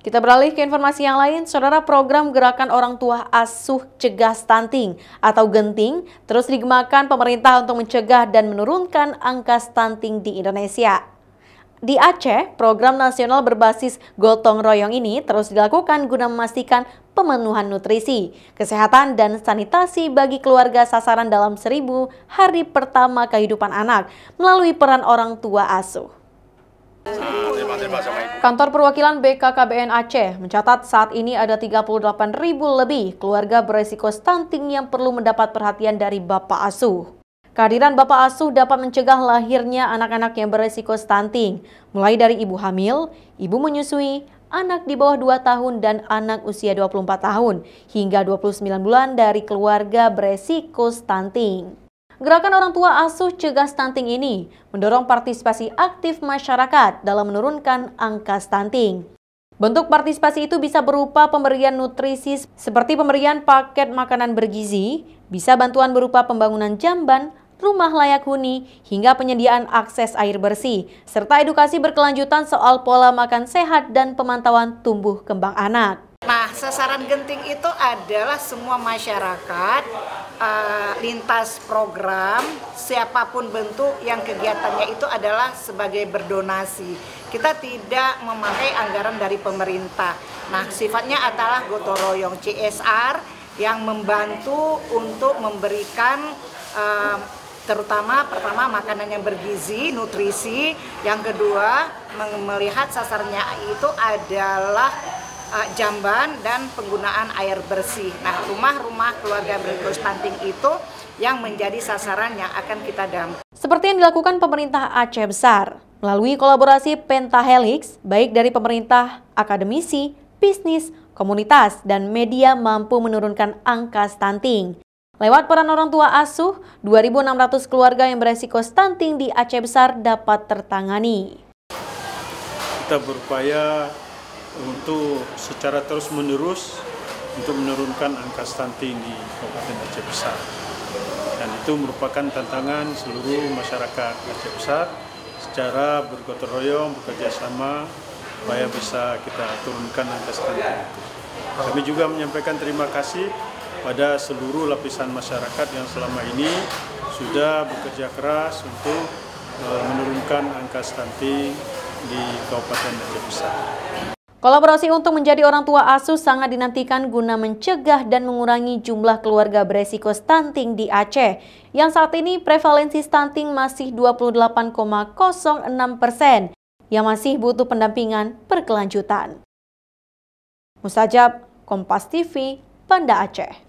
Kita beralih ke informasi yang lain, Saudara. Program Gerakan Orang Tua Asuh Cegah Stunting atau Genting terus digemakan pemerintah untuk mencegah dan menurunkan angka stunting di Indonesia. Di Aceh, program nasional berbasis gotong royong ini terus dilakukan guna memastikan pemenuhan nutrisi, kesehatan, dan sanitasi bagi keluarga sasaran dalam 1000 hari pertama kehidupan anak melalui peran orang tua asuh. Kantor Perwakilan BKKBN Aceh mencatat saat ini ada 38.000 lebih keluarga beresiko stunting yang perlu mendapat perhatian dari Bapak Asuh. Kehadiran Bapak Asuh dapat mencegah lahirnya anak-anak yang beresiko stunting, mulai dari ibu hamil, ibu menyusui, anak di bawah 2 tahun, dan anak usia 24 tahun, hingga 29 bulan dari keluarga beresiko stunting. Gerakan Orang Tua Asuh Cegah Stunting ini mendorong partisipasi aktif masyarakat dalam menurunkan angka stunting. Bentuk partisipasi itu bisa berupa pemberian nutrisi seperti pemberian paket makanan bergizi, bisa bantuan berupa pembangunan jamban, rumah layak huni, hingga penyediaan akses air bersih, serta edukasi berkelanjutan soal pola makan sehat dan pemantauan tumbuh kembang anak. Nah, sasaran genting itu adalah semua masyarakat lintas program, siapapun bentuk yang kegiatannya itu adalah sebagai berdonasi. Kita tidak memakai anggaran dari pemerintah. Nah, sifatnya adalah gotong royong CSR yang membantu untuk memberikan terutama pertama makanan yang bergizi, nutrisi, yang kedua melihat sasarannya itu adalah jamban dan penggunaan air bersih. Nah, rumah-rumah keluarga beresiko stunting itu yang menjadi sasaran yang akan kita dampingi. Seperti yang dilakukan pemerintah Aceh Besar melalui kolaborasi Pentahelix, baik dari pemerintah, akademisi, bisnis, komunitas, dan media mampu menurunkan angka stunting. Lewat peran orang tua asuh, 2.600 keluarga yang beresiko stunting di Aceh Besar dapat tertangani. Kita berupaya untuk secara terus-menerus untuk menurunkan angka stunting di Kabupaten Aceh Besar. Dan itu merupakan tantangan seluruh masyarakat Aceh Besar secara bergotong royong, bekerja sama supaya bisa kita turunkan angka stunting itu. Kami juga menyampaikan terima kasih pada seluruh lapisan masyarakat yang selama ini sudah bekerja keras untuk menurunkan angka stunting di Kabupaten Aceh Besar. Kolaborasi untuk menjadi orang tua asuh sangat dinantikan guna mencegah dan mengurangi jumlah keluarga beresiko stunting di Aceh, yang saat ini prevalensi stunting masih 28,06%, yang masih butuh pendampingan berkelanjutan. Mustajab, Kompas TV, Banda Aceh.